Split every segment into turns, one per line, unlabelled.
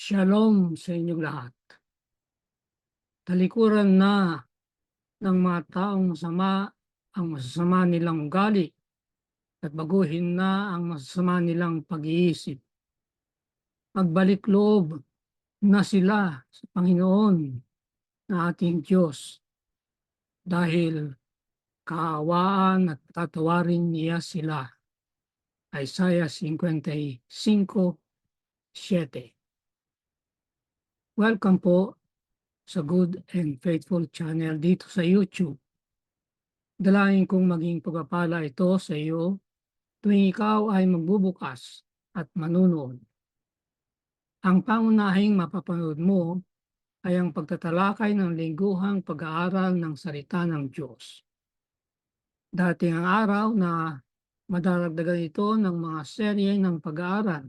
Shalom sa inyong lahat. Talikuran na ng mga taong masama ang masasama nilang ugali at baguhin na ang masasama nilang pag-iisip. Magbalik loob na sila sa Panginoon na ating Diyos dahil kaawaan at tatawarin niya sila. Isaiah 55:7. Welcome po sa Good and Faithful channel dito sa YouTube. Dalangin kong maging pagpapala ito sa iyo tuwing ikaw ay magbubukas at manunood. Ang pangunahing mapapanood mo ay ang pagtatalakay ng lingguhang pag-aaral ng salita ng Diyos. Dating ang araw na madadagdagan ito ng mga serye ng pag-aaral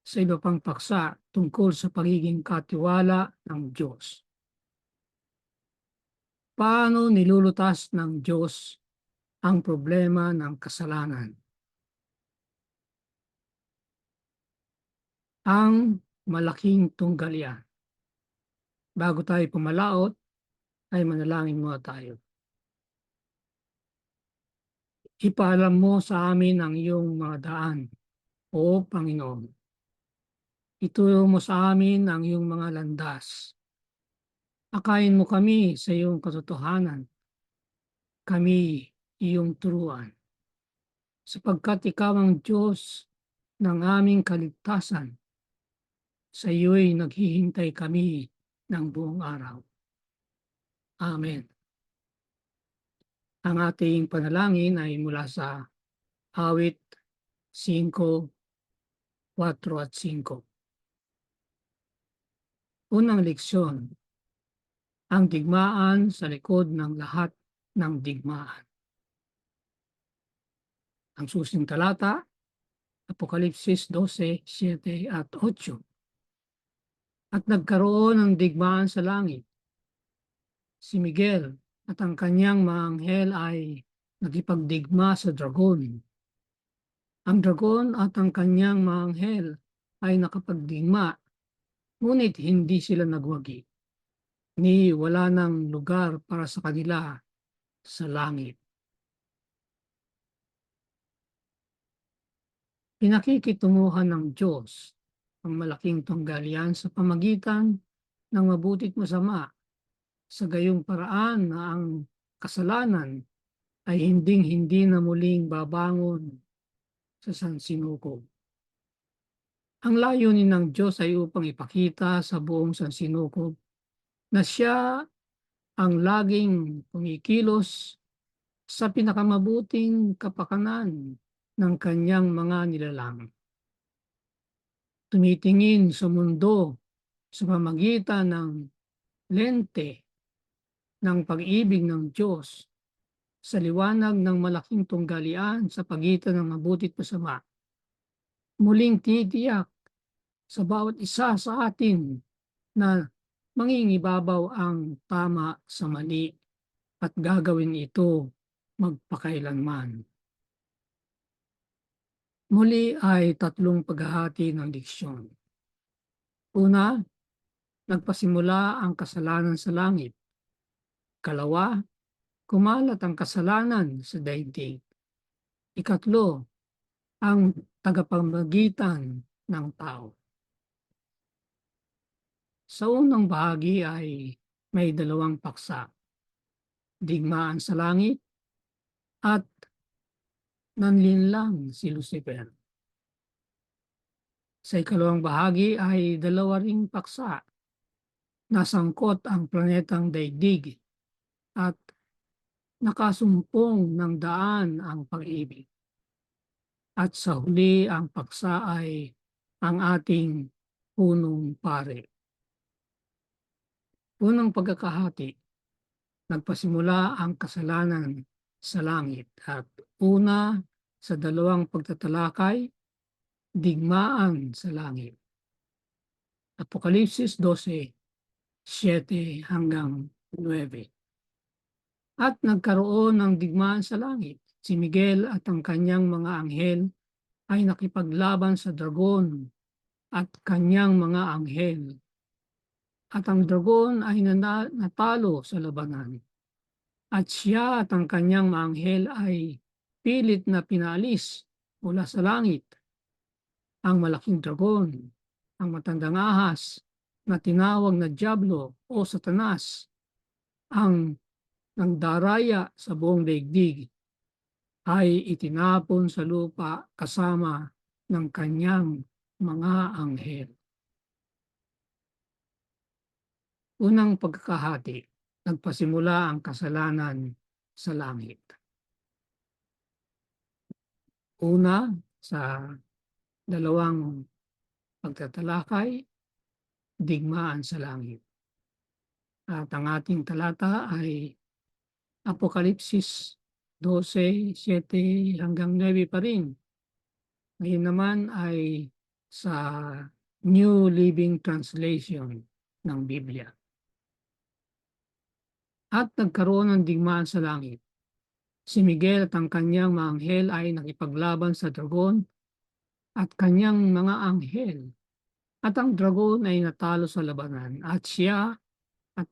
sa iba pang paksa tungkol sa pagiging katiwala ng Diyos. Paano nilulutas ng Diyos ang problema ng kasalanan? Ang malaking tunggalian. Bago tayo pumalaot, ay manalangin muna tayo. Ipaalam mo sa amin ang iyong mga daan, o Panginoon. Ituro mo sa amin ang iyong mga landas. Akayin mo kami sa iyong katotohanan. Kami iyong turuan. Sapagkat ikaw ang Diyos ng aming kaligtasan, sa iyo'y naghihintay kami ng buong araw. Amen. Ang ating panalangin ay mula sa Awit 5:4 at 5. Unang leksyon, ang digmaan sa likod ng lahat ng digmaan. Ang susing talata, Apokalipsis 12:7 at 8. At nagkaroon ng digmaan sa langit. Si Miguel at ang kanyang mga anghel ay nagipagdigma sa dragon. Ang dragon at ang kanyang mga anghel ay nakapagdigma, ngunit hindi sila nagwagi. Ni wala nang lugar para sa kanila sa langit. Pinakikitunguhan ng Diyos ang malaking tunggalian sa pamagitan ng mabutit masama, sa gayong paraan na ang kasalanan ay hinding-hindi na muling babangon sa sansinukob. Ang layunin ng Diyos ay upang ipakita sa buong sansinukob na siya ang laging kumikilos sa pinakamabuting kapakanan ng kanyang mga nilalang. Tumitingin sa mundo sa pamagitan ng lente ng pag-ibig ng Diyos sa liwanag ng malaking tunggalian sa pagitan ng mabutit masama. Muling titiyak sa bawat isa sa atin na mangingibabaw ang tama sa mali at gagawin ito magpakailanman. Muli ay tatlong paghahati ng diksyon. Una, nagpasimula ang kasalanan sa langit. Kalawa, kumalat ang kasalanan sa daigdig. Ikatlo, ang tagapamagitan ng tao. Sa unang bahagi ay may dalawang paksa. Digmaan sa langit at nanlinlang si Lucifer. Sa ikalawang bahagi ay dalawa ring paksa. Nasangkot ang planetang daigdig at nakasumpong ng daan ang pag-ibig. At sa huli ang paksa ay ang ating punong pare. Unang pagkakahati, nagpasimula ang kasalanan sa langit at una sa dalawang pagtatalakay, digmaan sa langit. Apokalipsis 12:7 hanggang 9. At nagkaroon ng digmaan sa langit. Si Miguel at ang kanyang mga anghel ay nakipaglaban sa dragon at kanyang mga anghel. At ang dragon ay natalo sa labanan. At siya at ang kanyang mga anghel ay pilit na pinalis mula sa langit. Ang malaking dragon, ang matandang ahas na tinawag na Diablo o Satanas, ang nangdaraya sa buong daigdig, ay itinapon sa lupa kasama ng kanyang mga anghel. Unang pagkakahati, nagpasimula ang kasalanan sa langit. Una, sa dalawang pagtatalakay, digmaan sa langit. At ang ating talata ay Apokalipsis 12:7 hanggang 9 pa rin. Ngayon naman ay sa New Living Translation ng Biblia. At nagkaroon ng digmaan sa langit. Si Miguel at ang kanyang mga anghel ay nakipaglaban sa dragon at kanyang mga anghel. At ang dragon ay natalo sa labanan at siya at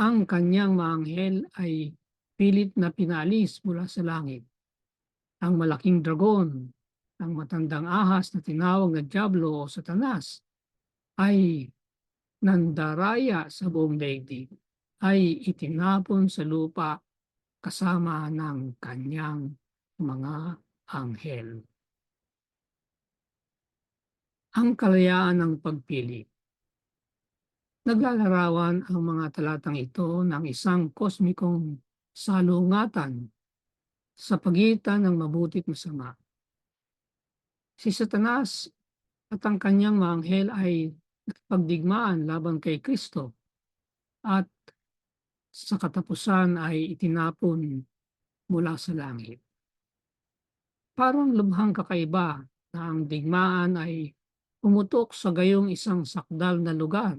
ang kanyang mga anghel ay pilit na pinalis mula sa langit. Ang malaking dragon, ang matandang ahas na tinawag na Diablo o Satanas, ay nandaraya sa buong daigdig, ay itinapon sa lupa kasama ng kanyang mga anghel. Ang kalayaan ng pagpili. Naglalarawan ang mga talatang ito ng isang kosmikong salungatan sa pagitan ng mabuti at masama. Si Satanas at ang kanyang mga anghel ay nakipagdigmaan laban kay Kristo at sa katapusan ay itinapon mula sa langit. Parang lubhang kakaiba na ang digmaan ay pumutok sa gayong isang sakdal na lugar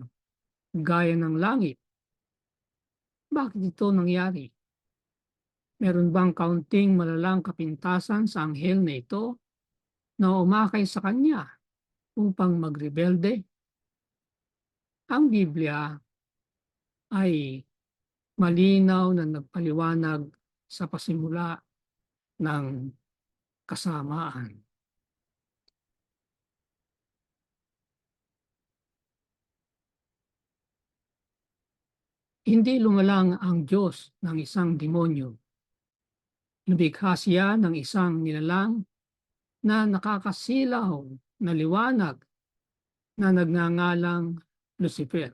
gaya ng langit. Bakit ito nangyari? Meron bang kaunting malalang kapintasan sa anghel na ito na umakay sa kanya upang magrebelde? Ang Biblia ay malinaw na nagpaliwanag sa pasimula ng kasamaan. Hindi lumalang ang Diyos ng isang demonyo. Lumikha siya ng isang nilalang na nakakasilaw na liwanag na nagngangalang Lucifer.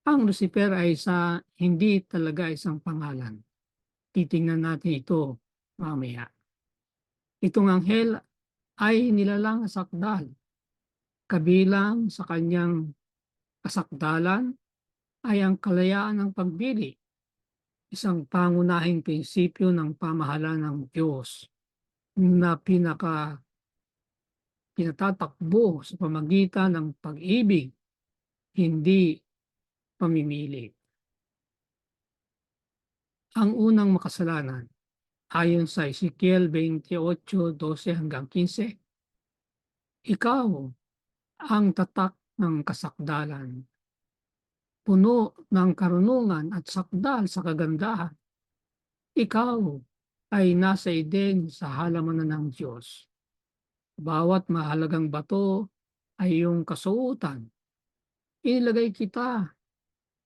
Ang Lucifer ay hindi talaga isang pangalan. Titingnan natin ito mamaya. Itong anghel ay nilalang sakdal. Kabilang sa kanyang kasakdalan ay ang kalayaan ng pagpili, isang pangunahing prinsipyo ng pamahalaan ng Diyos na pinatatakbo sa pamagitan ng pag-ibig, hindi pamimili. Ang unang makasalanan, ayon sa Ezekiel 28:12 hanggang 15, ikaw ang tatak ng kasakdalan, puno ng karunungan at sakdal sa kagandahan. Ikaw ay nasa Eden sa halamanan ng Diyos. Bawat mahalagang bato ay iyong kasuotan. Inilagay kita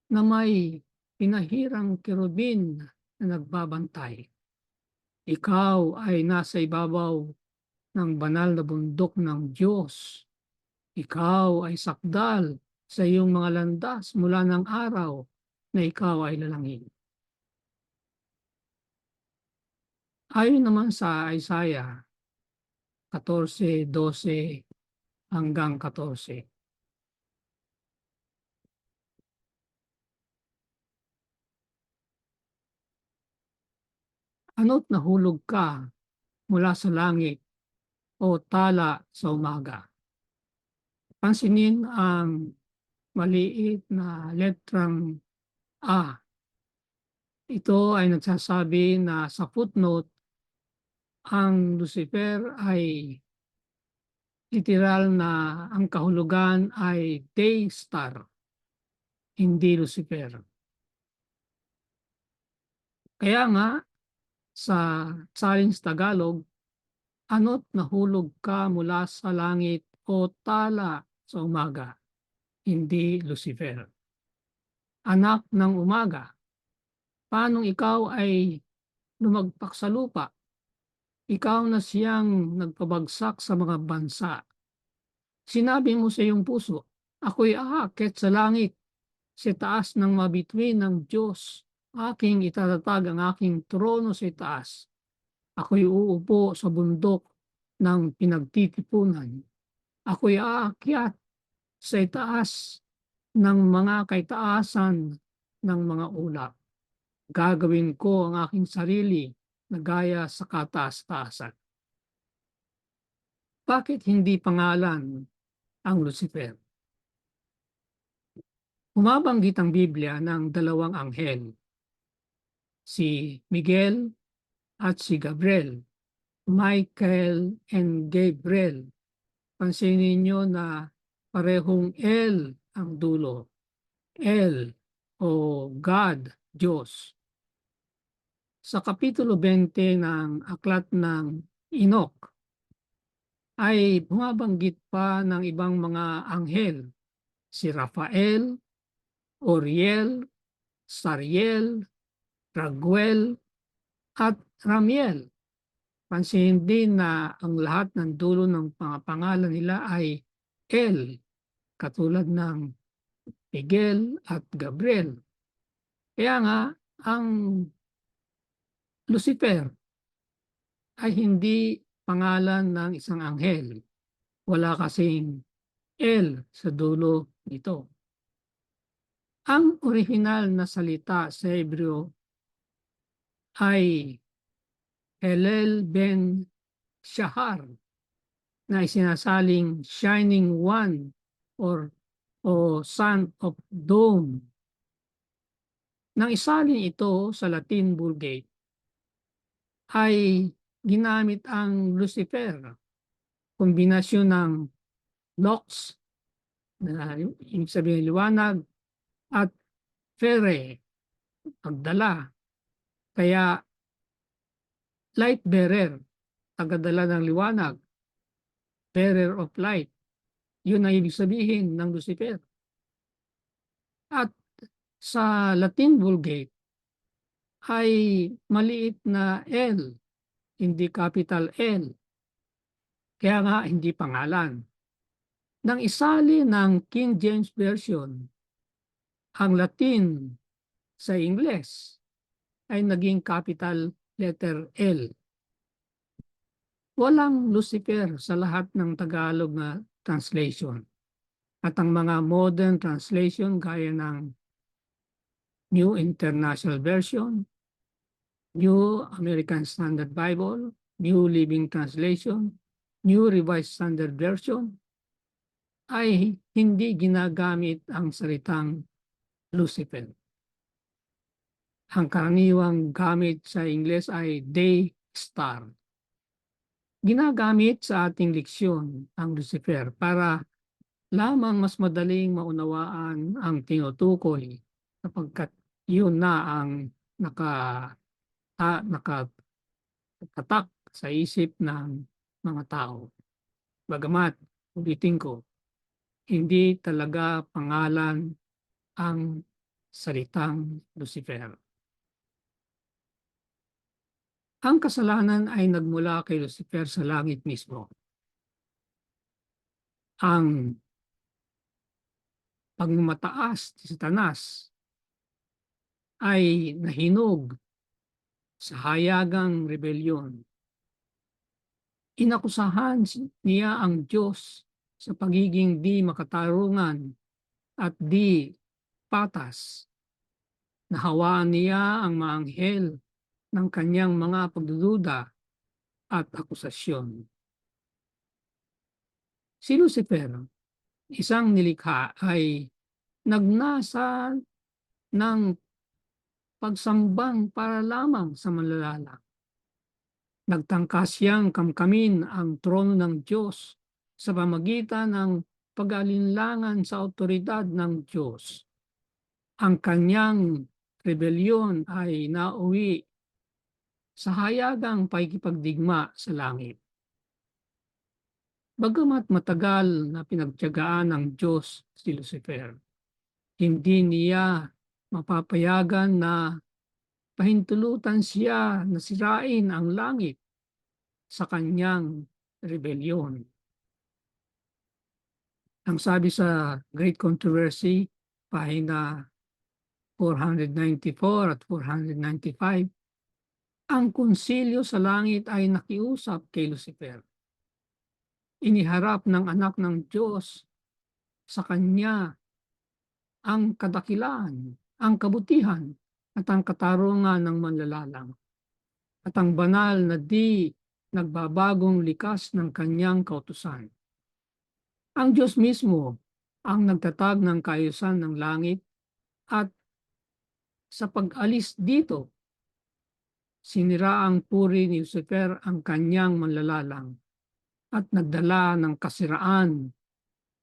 na may pinahirang kerubin na nagbabantay. Ikaw ay nasa ibabaw ng banal na bundok ng Diyos. Ikaw ay sakdal sa iyong mga landas mula ng araw na ikaw ay lalangin. Ayon naman sa Isaiah 14:12 hanggang 14. Ano't nahulog ka mula sa langit o tala sa umaga. Pansinin ang maliit na letrang A. Ito ay nagsasabi na sa footnote, ang Lucifer ay literal na ang kahulugan ay day star, hindi Lucifer. Kaya nga sa salin sa Tagalog, ano't nahulog ka mula sa langit o tala sa umaga, hindi Lucifer. Anak ng umaga, paanong ikaw ay lumagpak sa lupa? Ikaw na siyang nagpabagsak sa mga bansa. Sinabi mo sa iyong puso, ako'y aakyat sa langit, sa taas ng mabituin ng Diyos. Aking itatatag ang aking trono sa itaas. Ako'y uupo sa bundok ng pinagtitipunan. Ako'y aakyat sa itaas ng mga kaitaasan ng mga ulap. Gagawin ko ang aking sarili na gaya sa kataas-taasan. Bakit hindi pangalan ang Lucifer? Bumabanggit ang Biblia ng dalawang anghel, si Miguel at si Gabriel, Michael and Gabriel. Pansinin niyo na parehong El ang dulo. El o God, Diyos. Sa Kapitulo 20 ng Aklat ng Enoch ay bumabanggit pa ng ibang mga anghel, si Rafael, Oriel, Sariel, Raguel, at Ramiel. Pansinin din na ang lahat ng dulo ng mga pangalan nila ay El, katulad ng Miguel at Gabriel. Kaya nga, ang Lucifer ay hindi pangalan ng isang anghel. Wala kasing El sa dulo nito. Ang orihinal na salita sa Hebreo ay Helel ben Shahar, na isinasaling shining one o son of dawn. Nang isalin ito sa Latin Vulgate ay ginamit ang Lucifer, kombinasyon ng lux, na ibig sabihin liwanag, at fere, pagdala. Kaya light bearer, tagadala ng liwanag, bearer of light. Yun ang ibig sabihin ng Lucifer. At sa Latin Vulgate ay maliit na L, hindi capital L. Kaya nga hindi pangalan. Nang isali ng King James Version ang Latin sa Ingles ay naging capital letter L. Walang Lucifer sa lahat ng Tagalog na translation. At ang mga modern translation gaya ng New International Version, New American Standard Bible, New Living Translation, New Revised Standard Version, ay hindi ginagamit ang salitang Lucifer. Ang karaniwang gamit sa Ingles ay day star. Ginagamit sa ating leksyon ang Lucifer para lamang mas madaling maunawaan ang tinutukoy sapagkat yun na ang nakatatak sa isip ng mga tao. Bagamat, ulitin ko, hindi talaga pangalan ang salitang Lucifer. Ang kasalanan ay nagmula kay Lucifer sa langit mismo. Ang pagmamataas ni Satanas ay nahinog sa hayagang rebelyon. Inakusahan niya ang Diyos sa pagiging di makatarungan at di patas. Nahawaan niya ang mga anghel ng kanyang mga pagdududa at akusasyon. Si Lucifer, isang nilikha, ay nagnasa ng pagsambang para lamang sa manlalala. Nagtangka siyang kamkamin ang trono ng Diyos sa pamamagitan ng pag-alinlangan sa awtoridad ng Diyos. Ang kanyang rebelyon ay nauwi sa hayagang pakikipagdigma sa langit. Bagamat matagal na pinagtiyagaan ng Diyos si Lucifer, hindi niya mapapayagan na pahintulutan siya na sirain ang langit sa kanyang rebelyon. Ang sabi sa Great Controversy, pahina 494 at 495, ang konsilyo sa langit ay nakiusap kay Lucifer. Iniharap ng anak ng Diyos sa kanya ang kadakilaan, ang kabutihan, at ang katarungan ng manlalalang, at ang banal na di nagbabagong likas ng kanyang kautusan. Ang Diyos mismo ang nagtatag ng kaayusan ng langit, at sa pag-alis dito, siniraang puri ni Lucifer ang kanyang manlalalang at nagdala ng kasiraan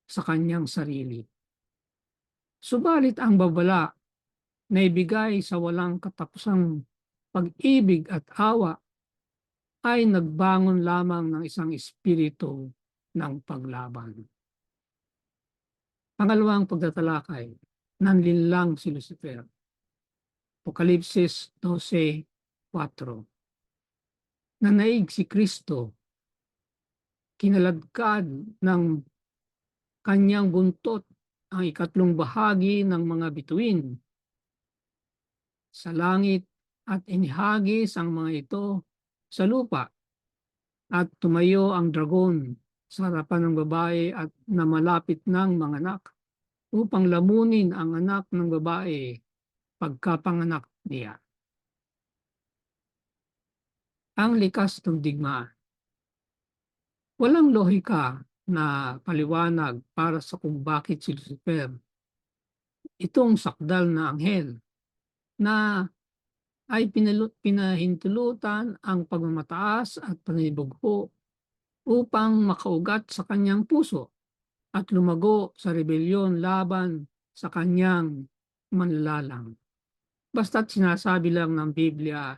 sa kanyang sarili. Subalit ang babala na ibigay sa walang katapusang pag-ibig at awa ay nagbangon lamang ng isang espiritu ng paglaban. Pangalawang pagtatalakay, nanlinlang si Lucifer. Apokalipsis 12:4. Nanaig si Kristo, kinaladkad ng kanyang buntot ang ikatlong bahagi ng mga bituin sa langit at inihagis ang mga ito sa lupa, at tumayo ang dragon sa harapan ng babae at namalapit ng mga anak upang lamunin ang anak ng babae pagkapanganak niya. Ang likas ng digmaan. Walang lohika na paliwanag para sa kung bakit si Lucifer, itong sakdal na anghel na ay pinahintulutan ang pagmamataas at panibugho upang makaugat sa kanyang puso at lumago sa rebelyon laban sa kanyang manlalalang. Basta't sinasabi lang ng Biblia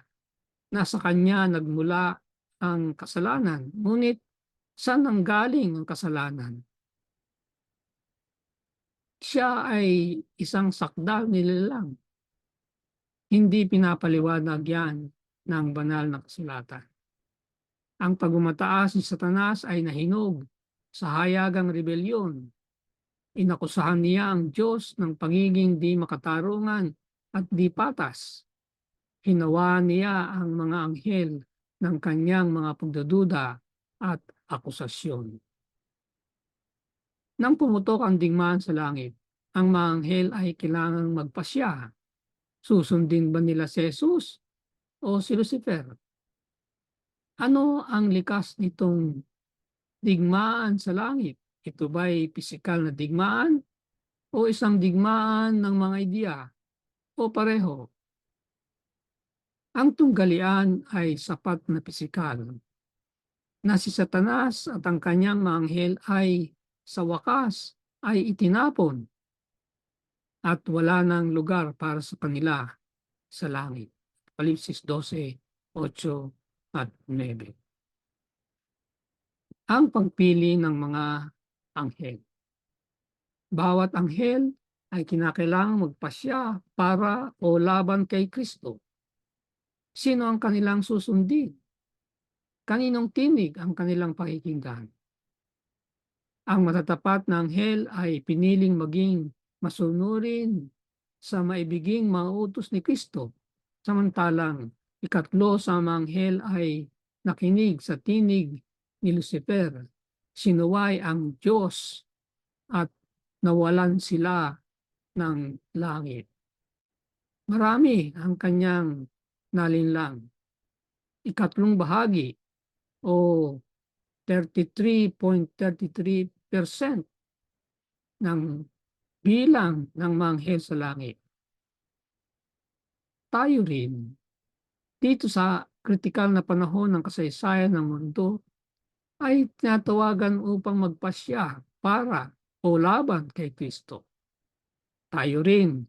na sa kanya nagmula ang kasalanan, ngunit saan nanggaling ang kasalanan? Siya ay isang sakdal nilalang. Hindi pinapaliwanag yan ng banal na kasulatan. Ang pagmamataas ni Satanas ay nahinog sa hayagang rebelyon. Inakusahan niya ang Diyos ng pagiging di makatarungan at di patas. Hinawa niya ang mga anghel ng kanyang mga pagdududa at akusasyon. Nang pumutok ang digmaan sa langit, ang mga anghel ay kailangang magpasya. Susundin ba nila si Jesus o si Lucifer? Ano ang likas nitong digmaan sa langit? Ito ba'y pisikal na digmaan o isang digmaan ng mga ideya o pareho? Ang tunggalian ay sapat na pisikal na si Satanas at ang kanyang mga anghel ay sa wakas ay itinapon at wala nang lugar para sa kanila sa langit. Apokalipsis 12:8 at 9. Ang pagpili ng mga anghel. Bawat anghel ay kinakailangang magpasya para o laban kay Kristo. Sino ang kanilang susundin? Kaninong tinig ang kanilang pakikinggan? Ang matatapat na anghel ay piniling maging masunurin sa maibiging mga utos ni Kristo. Samantalang ikatlo sa mga anghel ay nakinig sa tinig ni Lucifer. Sinuway ang Diyos at nawalan sila ng langit. Marami ang kanyang nalinlang. Ikatlong bahagi o 33.33% ng bilang ng mga anghel sa langit. Tayo rin, dito sa kritikal na panahon ng kasaysayan ng mundo, ay tinatawagan upang magpasya para o laban kay Kristo. Tayo rin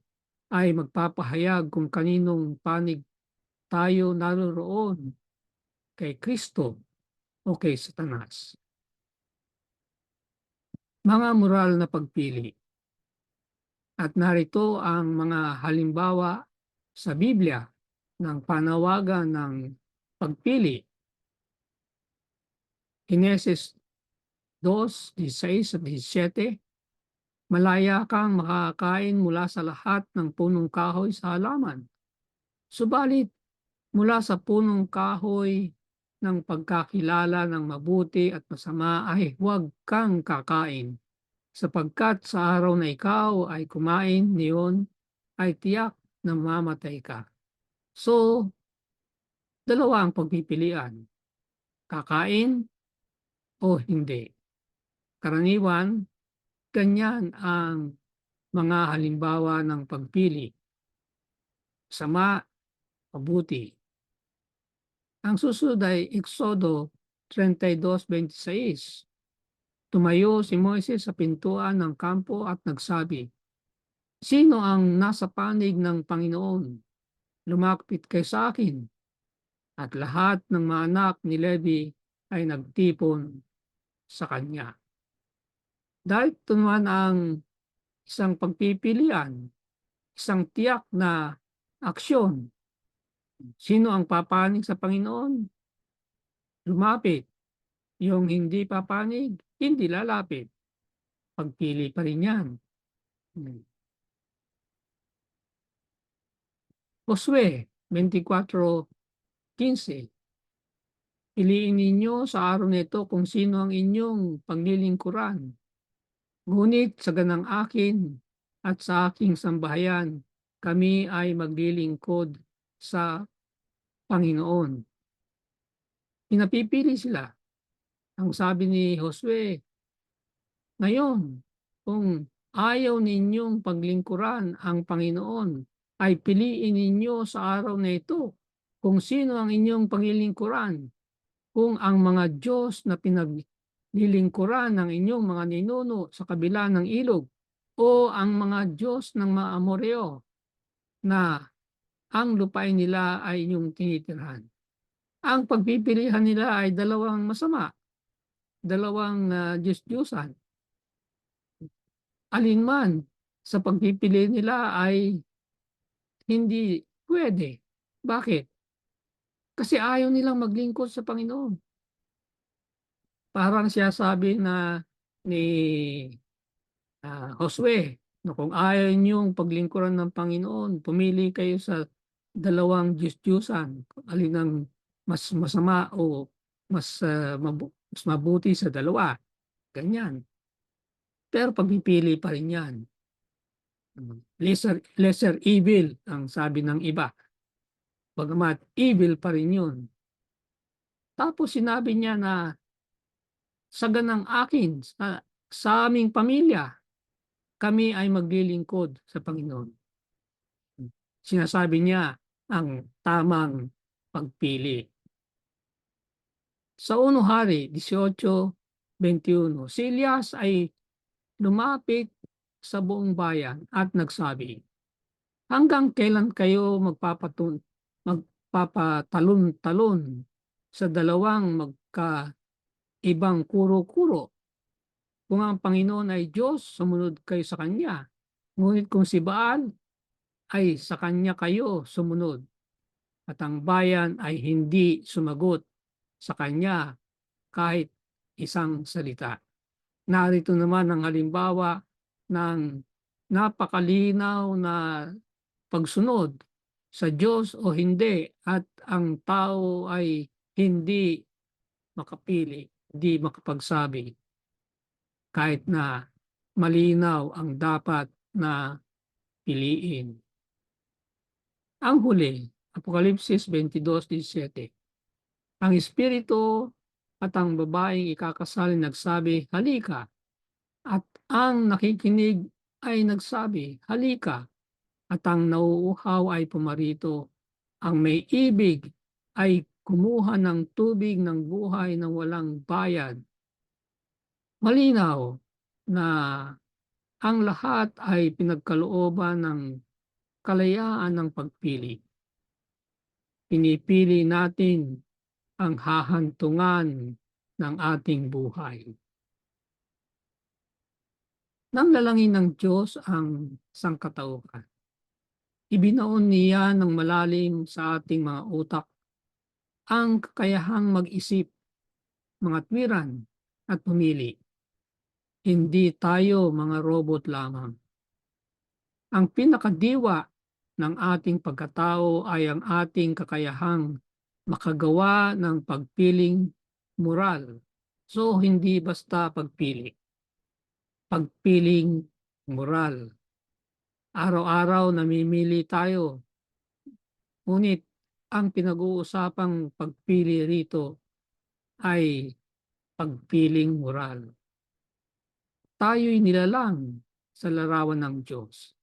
ay magpapahayag kung kaninong panig tayo naroroon, kay Kristo o kay Satanas. Mga moral na pagpili. At narito ang mga halimbawa sa Biblia ng panawagan ng pagpili. Henesis 2:16-17, malaya kang makakain mula sa lahat ng punong kahoy sa halaman. Subalit, mula sa punong kahoy ng pagkakilala ng mabuti at masama ay huwag kang kakain, sapagkat sa araw na ikaw ay kumain niyon ay tiyak na mamamatay ka. So, dalawa ang pagpipilian, kakain o hindi. Karaniwan, ganyan ang mga halimbawa ng pagpili, sama, mabuti. Ang susunod ay Exodo 32:26. Tumayo si Moises sa pintuan ng kampo at nagsabi, "Sino ang nasa panig ng Panginoon? Lumapit kay sa akin." At lahat ng mga anak ni Levi ay nagtipon sa kanya. Dahil ito naman ang isang pagpipilian, isang tiyak na aksyon. Sino ang papanig sa Panginoon? Lumapit. Yung hindi papanig, hindi lalapit. Pagpili pa rin yan. Josue 24:15. Piliin ninyo sa araw nito kung sino ang inyong paglilingkuran. Ngunit sa ganang akin at sa aking sambahayan, kami ay maglilingkod sa Panginoon. Pinapipili sila. Ang sabi ni Josue, ngayon, kung ayaw ninyong paglingkuran ang Panginoon, ay piliin ninyo sa araw na ito kung sino ang inyong paglilingkuran, kung ang mga Diyos na pinaglilingkuran ng inyong mga ninuno sa kabila ng ilog, o ang mga Diyos ng mga Amoreo na ang lupain nila ay inyong tinitirhan. Ang pagpipilihan nila ay dalawang masama, dalawang Diyos-Diyosan. Alinman sa pagpipili nila ay hindi pwede. Bakit? Kasi ayaw nilang maglingkod sa Panginoon. Parang siya sabi na ni Josue, na kung ayaw niyong paglingkuran ng Panginoon, pumili kayo sa dalawang Diyos-Diyusan, alin ang mas masama o mas mabuti sa dalawa. Ganyan. Pero pagpipili pa rin yan. Lesser evil ang sabi ng iba. Bagamat evil pa rin yun. Tapos sinabi niya na sa ganang akin, sa aming pamilya, kami ay maglilingkod sa Panginoon. Sinasabi niya ang tamang pagpili. Sa 1 Hari 18:21, si Elias ay lumapit sa buong bayan at nagsabi, hanggang kailan kayo magpapatalon-talon sa dalawang magkaibang kuro-kuro? Kung ang Panginoon ay Diyos, sumunod kayo sa Kanya. Ngunit kung si Baal, ay sa Kanya kayo sumunod. At ang bayan ay hindi sumagot sa Kanya kahit isang salita. Narito naman ang halimbawa ng napakalinaw na pagsunod sa Diyos o hindi, at ang tao ay hindi makapili, hindi makapagsabi kahit na malinaw ang dapat na piliin. Ang huli, Apokalipsis 22:17. Ang espiritu at ang babaeng ikakasal nagsabi, halika. At ang nakikinig ay nagsabi, halika. At ang nauuhaw ay pumarito. Ang may ibig ay kumuha ng tubig ng buhay na walang bayad. Malinaw na ang lahat ay pinagkalooban ng kalayaan ng pagpili. Pinipili natin ang hahantungan ng ating buhay. Nang lalangin ng Diyos ang sangkatauhan, ibinaon niya ng malalim sa ating mga utak ang kakayahang mag-isip, mga tuwiran at pumili. Hindi tayo mga robot lamang. Ang pinakadiwa ng ating pagkatao ay ang ating kakayahang makagawa ng pagpiling moral. So, hindi basta pagpili. Pagpiling moral. Araw-araw namimili tayo. Ngunit ang pinag-uusapang pagpili rito ay pagpiling moral. Tayo'y nilalang sa larawan ng Diyos.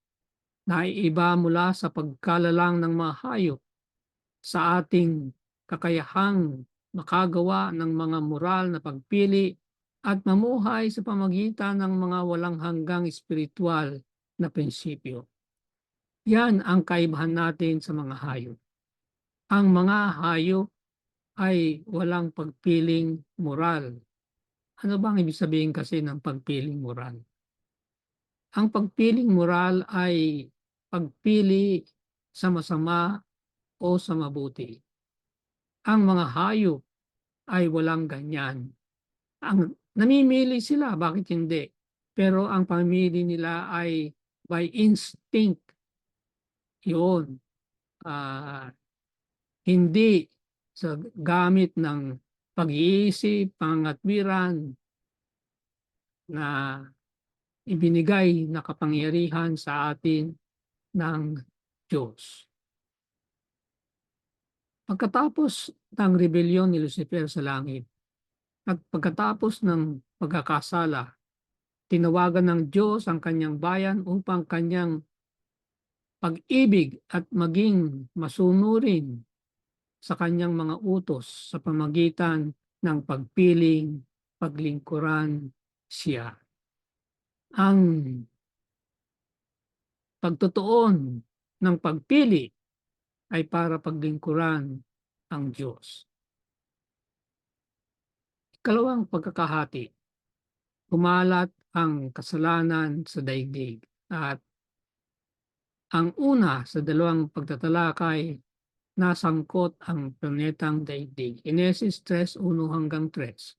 Naiiba mula sa pagkalalang ng mga hayop sa ating kakayahang makagawa ng mga moral na pagpili at mamuhay sa pamagitan ng mga walang hanggang espiritual na prinsipyo. Yan ang kaibahan natin sa mga hayop. Ang mga hayop ay walang pagpiling moral. Ano bang ibig sabihin kasi ng pagpiling moral? Ang pagpiling moral ay pagpili sa masama o sa mabuti. Ang mga hayop ay walang ganyan. Namimili sila, bakit hindi? Pero ang pamili nila ay by instinct. Yun. Hindi sa gamit ng pag-iisip, pangatwiran na ibinigay na kapangyarihan sa atin ng Diyos. Pagkatapos ng rebelyon ni Lucifer sa langit at pagkatapos ng pagkakasala, tinawagan ng Diyos ang kanyang bayan upang kanyang pag-ibig at maging masunurin sa kanyang mga utos sa pamagitan ng pagpiling, paglingkuran siya. Ang pagtutuon ng pagpili ay para paglingkuran ang Diyos. Ikalawang pagkakahati, kumalat ang kasalanan sa daigdig at ang una sa dalawang pagtatalakay nasangkot ang planetang daigdig. Genesis 3:1-3.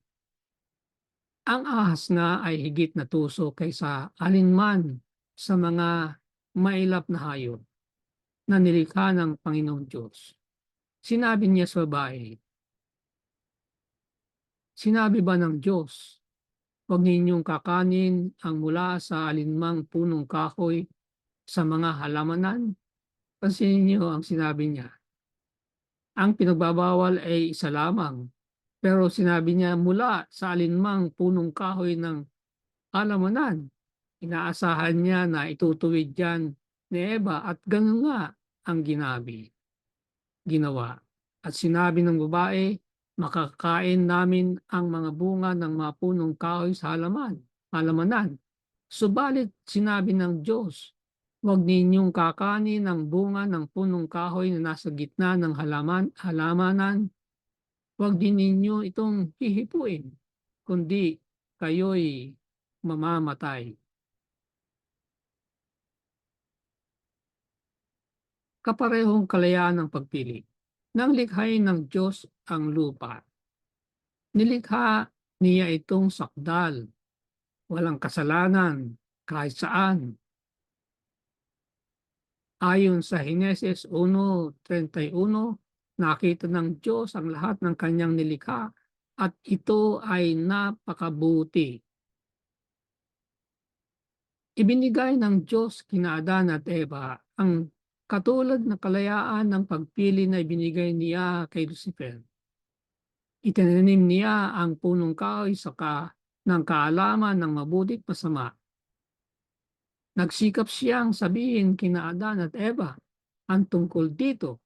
Ang ahas nga ay higit na tuso kaysa alinman sa mga mailap na hayop na nilikha ng Panginoong Diyos. Sinabi niya sa babae, sinabi ba ng Diyos, huwag ninyong kakanin ang mula sa alinmang punong kahoy sa mga halamanan? Pansinin niyo ang sinabi niya. Ang pinagbabawal ay isa lamang. Pero sinabi niya mula sa alinmang punong kahoy ng halamanan. Inaasahan niya na itutuwid yan ni Eva at ganun nga ang ginawa. At sinabi ng babae, makakain namin ang mga bunga ng mga punong kahoy sa halamanan. Subalit sinabi ng Diyos, huwag ninyong kakanin ang bunga ng punong kahoy na nasa gitna ng halamanan. Huwag din ninyo itong hihipuin, kundi kayo'y mamamatay. Kaparehong kalayaan ng pagpili. Nang likhain ng Diyos ang lupa, nilikha niya itong sakdal, walang kasalanan kahit saan. Ayon sa Heneses 1:31, nakita ng Diyos ang lahat ng kanyang nilikha at ito ay napakabuti. Ibinigay ng Diyos kina Adan at Eva ang katulad na kalayaan ng pagpili na ibinigay niya kay Lucifer. Itinanim niya ang punong kahoy ng kaalaman ng mabuti at masama. Nagsikap siyang sabihin kina Adan at Eva ang tungkol dito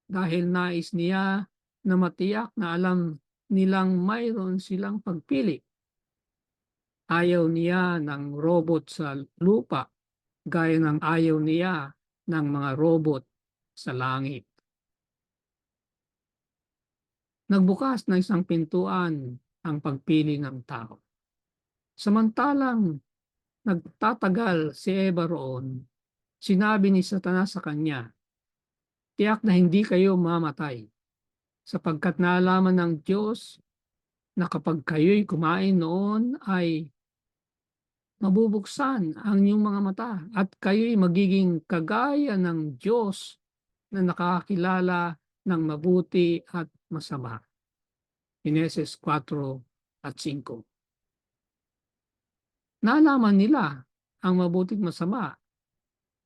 dahil nais niya na matiyak na alam nilang mayroon silang pagpili. Ayaw niya ng robot sa lupa gaya ng ayaw niya ng mga robot sa langit. Nagbukas ng isang pintuan ang pagpili ng tao. Samantalang nagtatagal si Eva roon, sinabi ni Satanas sa kanya, "Tiyak na hindi kayo mamatay, sapagkat naalaman ng Diyos na kapag kayo'y kumain noon ay mabubuksan ang inyong mga mata at kayo'y magiging kagaya ng Diyos na nakakilala ng mabuti at masama." Heneses 4:5. Nalaman nila ang mabuti at masama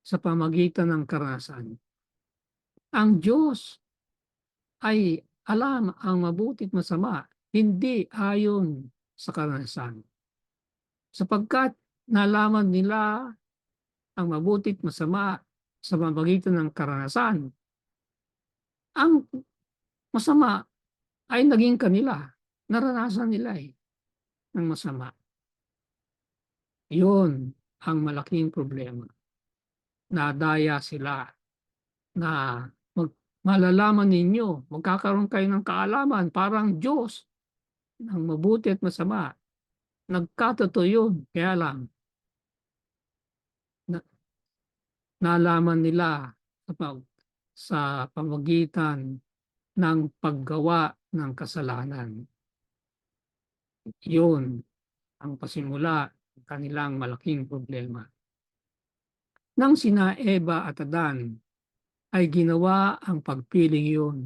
sa pamagitan ng karanasan. Ang Diyos ay alam ang mabuti at masama, hindi ayon sa karanasan. Sapagkat nalaman nila ang mabuti at masama sa pamagitan ng karanasan, ang masama ay naging kanila. Naranasan nila ng masama. Yun ang malaking problema. Nadaya sila na malalaman ninyo, magkakaroon kayo ng kaalaman parang Diyos ng mabuti at masama. Nagkatotoo yun, kaya lang nalaman nila sa pamagitan ng paggawa ng kasalanan. Yun ang pasimula ng kanilang malaking problema. Nang sina Eva at Adan ay ginawa ang pagpiling yun,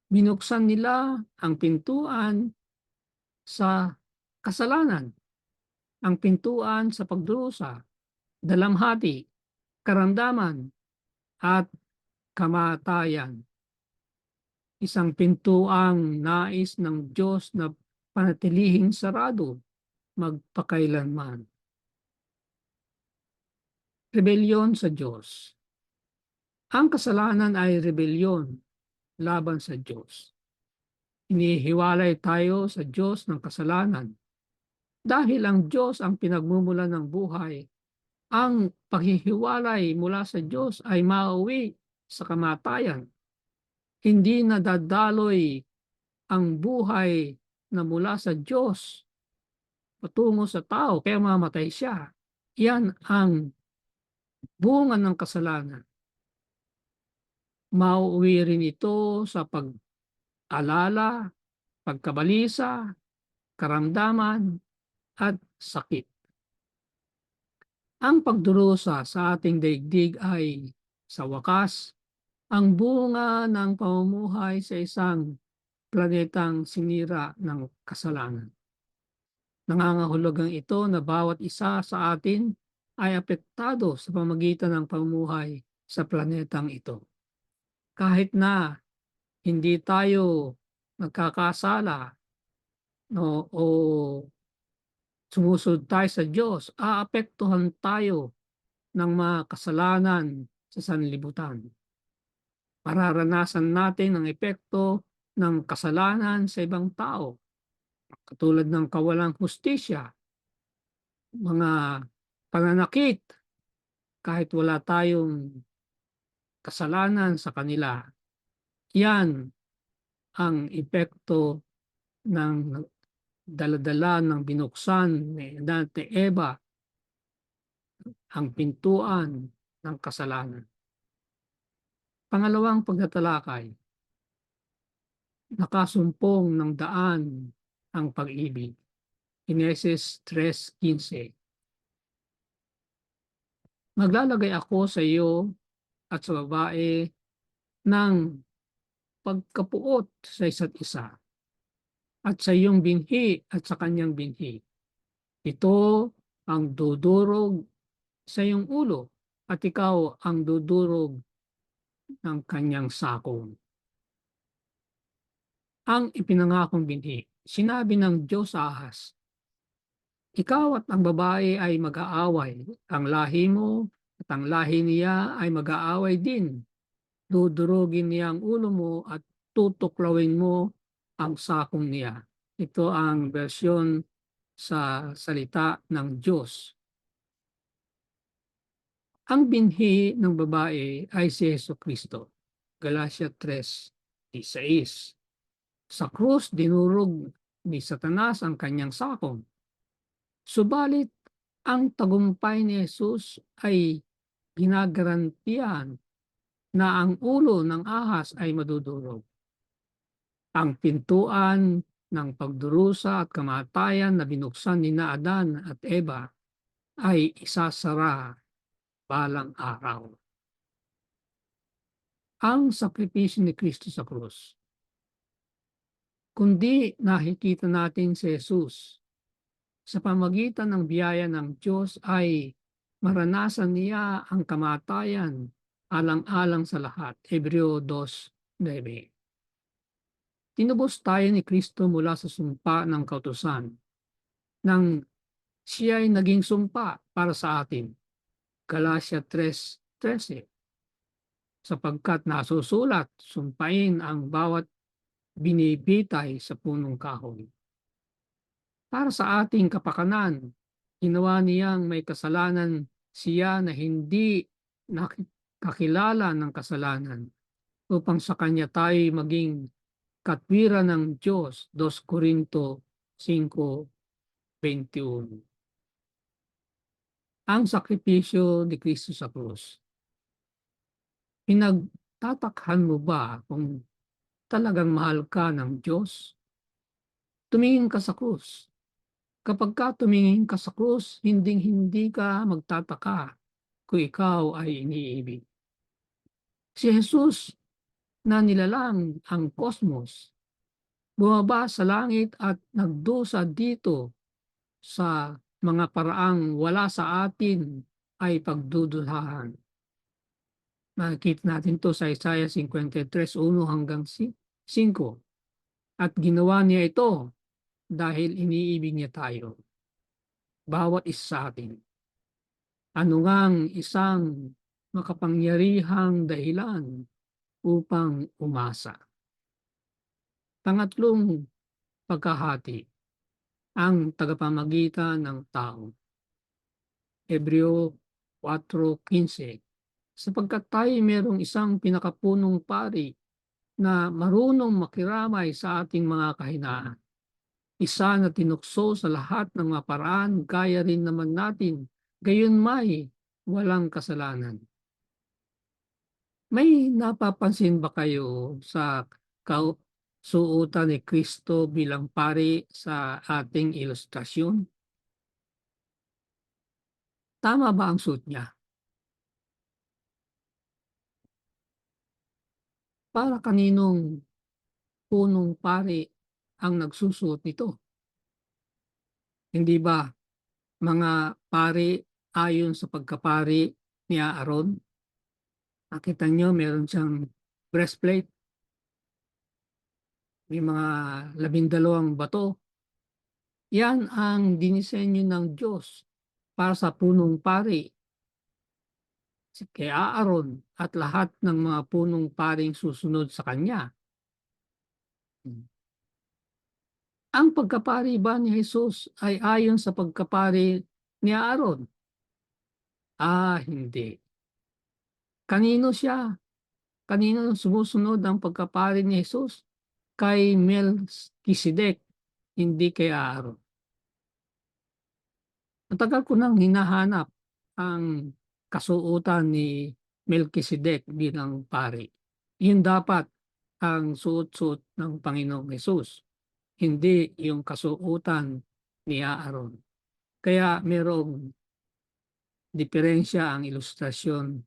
binuksan nila ang pintuan sa kasalanan, ang pintuan sa pagdurusa, dalamhati, karamdaman, at kamatayan. Isang pintuang nais ng Diyos na panatilihing sarado magpakailanman. Rebelyon sa Diyos. Ang kasalanan ay rebelyon laban sa Diyos. Inihiwalay tayo sa Diyos ng kasalanan. Dahil ang Diyos ang pinagmumulan ng buhay, ang paghihiwalay mula sa Diyos ay mauwi sa kamatayan. Hindi nadadaloy ang buhay na mula sa Diyos patungo sa tao, kaya mamatay siya. Yan ang bunga ng kasalanan. Mauwi rin ito sa pag-alala, pagkabalisa, karamdaman, at sakit. Ang pagdurusa sa ating daigdig ay, sa wakas, ang bunga ng pamumuhay sa isang planetang sinira ng kasalanan. Nangangahulugang ito na bawat isa sa atin ay apektado sa pamagitan ng pamumuhay sa planetang ito. Kahit na hindi tayo nagkakasala o sumusunod tayo sa Diyos, aapektuhan tayo ng mga kasalanan sa sanlibutan. Mararanasan natin ang epekto ng kasalanan sa ibang tao, katulad ng kawalang hustisya, mga pananakit, kahit wala tayong kasalanan sa kanila. Yan ang epekto ng daladala ng binuksan ni Dante Eva, ang pintuan ng kasalanan. Pangalawang pagtatalakay, nakasumpong ng daan ang pag-ibig. Heneses 3:15. Maglalagay ako sa iyo at sa babae ng pagkapuot sa isa't isa, at sa iyong binhi at sa kanyang binhi. Ito ang dudurog sa iyong ulo, at ikaw ang dudurog ng kanyang sakong. Ang ipinangakong binhi, sinabi ng Diyos sa Ahas, ikaw at ang babae ay mag-aaway, ang lahi mo at ang lahi niya ay mag-aaway din. Dudurugin niya ang ulo mo at tutuklawin mo ang sakong niya. Ito ang bersyon sa salita ng Diyos. Ang binhi ng babae ay si Jesucristo. Galatia 3:16. Sa krus, dinurog ni Satanas ang kanyang sakong. Subalit, ang tagumpay ni Jesus ay ginagarantiyan na ang ulo ng ahas ay madudurog. Ang pintuan ng pagdurusa at kamatayan na binuksan ni Adan at Eva ay isasara balang araw. Ang sakripisyo ni Kristo sa krus. Kundi nakikita natin si Jesus sa pamagitan ng biyaya ng Diyos ay maranasan niya ang kamatayan alang-alang sa lahat. Hebreo 2:9. Tinubos tayo ni Kristo mula sa sumpa ng kautusan nang siya ay naging sumpa para sa atin. Galatia 3:13. Sapagkat nasusulat, sumpain ang bawat binibitay sa punong kahoy. Para sa ating kapakanan, ginawa niyang may kasalanan siya na hindi nakakilala ng kasalanan upang sa kanya tayo maging katwiran ng Diyos. 2 Corinto 5:21. Ang sakripisyo ni Kristo sa krus. Pinagtatakhan mo ba kung talagang mahal ka ng Diyos? Tumingin ka sa krus. Kapag ka tumingin ka sa krus, hinding-hindi ka magtataka kung ikaw ay iniibig. Si Jesus na nilalang ang kosmos, bumaba sa langit at nagdusa dito sa mga paraang wala sa atin ay pagdududahan. Makikita natin to sa Isaiah 53:1-5. At ginawa niya ito dahil iniibig niya tayo. Bawat isa sa atin. Ano ngang isang makapangyarihang dahilan upang umasa. Pangatlong pagkahati, ang tagapamagitan ng tao. Hebreo 4:15. Sapagkat tayo mayroong isang pinakapunong pari na marunong makiramay sa ating mga kahinaan. Isa na tinukso sa lahat ng mga paraan, gaya rin naman natin, gayon may walang kasalanan. May napapansin ba kayo sa suotan ni Kristo bilang pari sa ating ilustrasyon? Tama ba ang suot niya? Para kaninong punong pari ang nagsusuot nito? Hindi ba mga pari ayon sa pagkapari ni Aaron? Nakita nyo, meron siyang breastplate, may mga 12 bato. Yan ang dinisenyo ng Diyos para sa punong pari, kay Aaron at lahat ng mga punong paring susunod sa kanya. Ang pagkapari ba ni Jesus ay ayon sa pagkapari ni Aaron? Hindi. Kanino siya? Kanino sumusunod ang pagkapari ni Jesus? Kay Melchizedek, hindi kay Aaron. Matagal ko nang hinahanap ang kasuotan ni Melchizedek bilang pari. Yun dapat ang suot-suot ng Panginoong Hesus, hindi yung kasuotan ni Aaron. Kaya merong diferensya ang ilustrasyon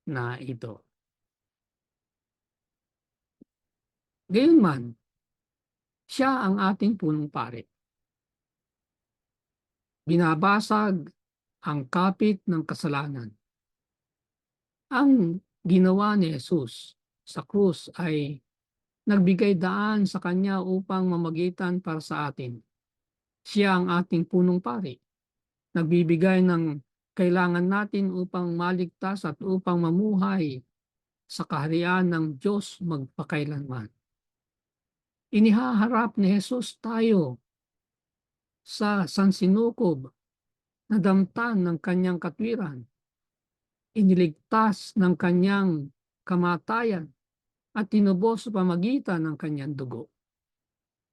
na ito. Gayunman, siya ang ating punong pari. Binabasag ang kapit ng kasalanan. Ang ginawa ni Jesus sa krus ay nagbigay daan sa kanya upang mamagitan para sa atin. Siya ang ating punong pari. Nagbibigay ng kailangan natin upang maligtas at upang mamuhay sa kaharian ng Diyos magpakailanman. Inihaharap ni Jesus tayo sa sansinukob na damtan ng kanyang katwiran, iniligtas ng kanyang kamatayan at tinubos sa pamagitan ng kanyang dugo.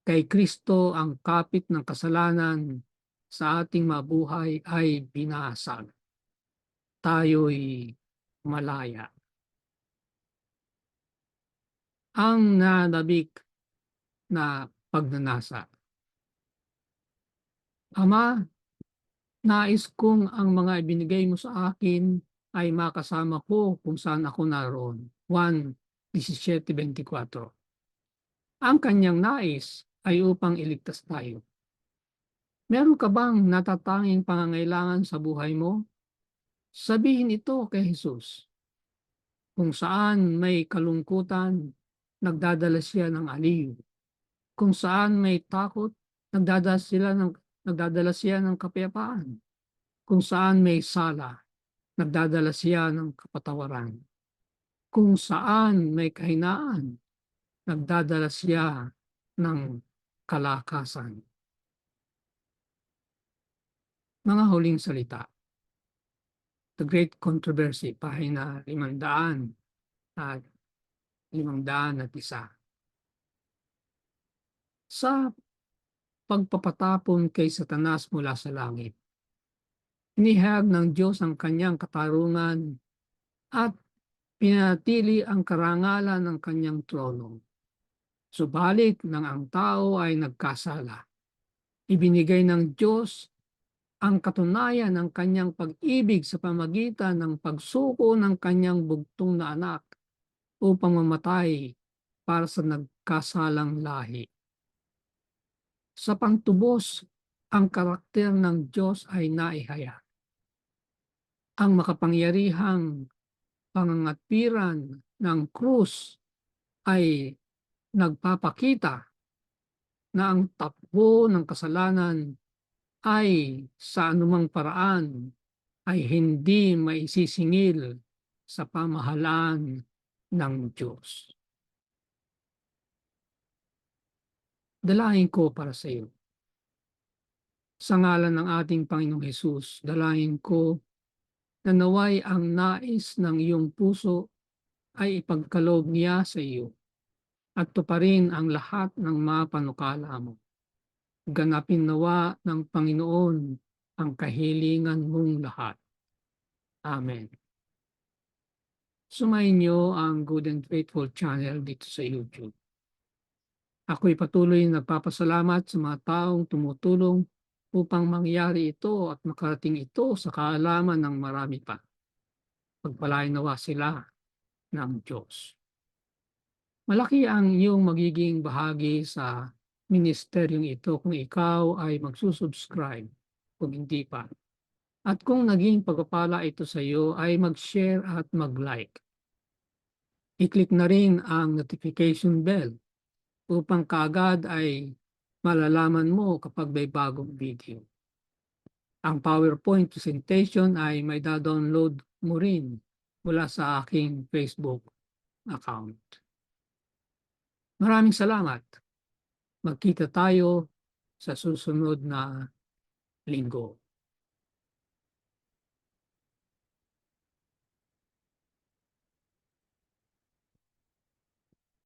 Kay Kristo ang kapit ng kasalanan sa ating mabuhay ay binasag. Tayo'y malaya. Ang nanabik na pagnanasa. Ama, nais kong ang mga ibinigay mo sa akin ay makasama ko kung saan ako naroon. 1:17-24. Ang kanyang nais ay upang iligtas tayo. Meron ka bang natatanging pangangailangan sa buhay mo? Sabihin ito kay Jesus. Kung saan may kalungkutan, nagdadala siya ng aliw. Kung saan may takot, nagdadala siya ng kapayapaan. Kung saan may sala, nagdadala siya ng kapatawaran. Kung saan may kahinaan, nagdadala siya ng kalakasan. Mga huling salita. The Great Controversy, pahina 501. Sa pagpapatapon kay Satanas mula sa langit, inihayag ng Diyos ang kanyang katarungan at pinatili ang karangalan ng kanyang trono. Subalit nang ang tao ay nagkasala, ibinigay ng Diyos ang katunayan ng kanyang pag-ibig sa pamagitan ng pagsuko ng kanyang bugtong na anak upang mamatay para sa nagkasalang lahi. Sa pantubos, ang karakter ng Diyos ay naihayag. Ang makapangyarihang pangangatwiran ng krus ay nagpapakita na ang takbo ng kasalanan ay sa anumang paraan ay hindi maisisingil sa pamahalaan ng Diyos. Dalangin ko para sa iyo. Sa ngalan ng ating Panginoong Hesus, dalangin ko na naway ang nais ng iyong puso ay ipagkaloob niya sa iyo at tuparin ang lahat ng mga panukala mo. Ganapin nawa ng Panginoon ang kahilingan mong lahat. Amen. Sumayin niyo ang Good and Faithful channel dito sa YouTube. Ako'y patuloy nagpapasalamat sa mga taong tumutulong upang mangyari ito at makarating ito sa kaalaman ng marami pa. Pagpalain nawa sila ng Diyos. Malaki ang iyong magiging bahagi sa ministeryong ito kung ikaw ay magsusubscribe kung hindi pa. At kung naging pagpapala ito sa iyo ay mag-share at mag-like. I-click na rin ang notification bell upang kaagad ay malalaman mo kapag may bagong video. Ang PowerPoint presentation ay may da-download mo rin mula sa aking Facebook account. Maraming salamat. Magkita tayo sa susunod na linggo.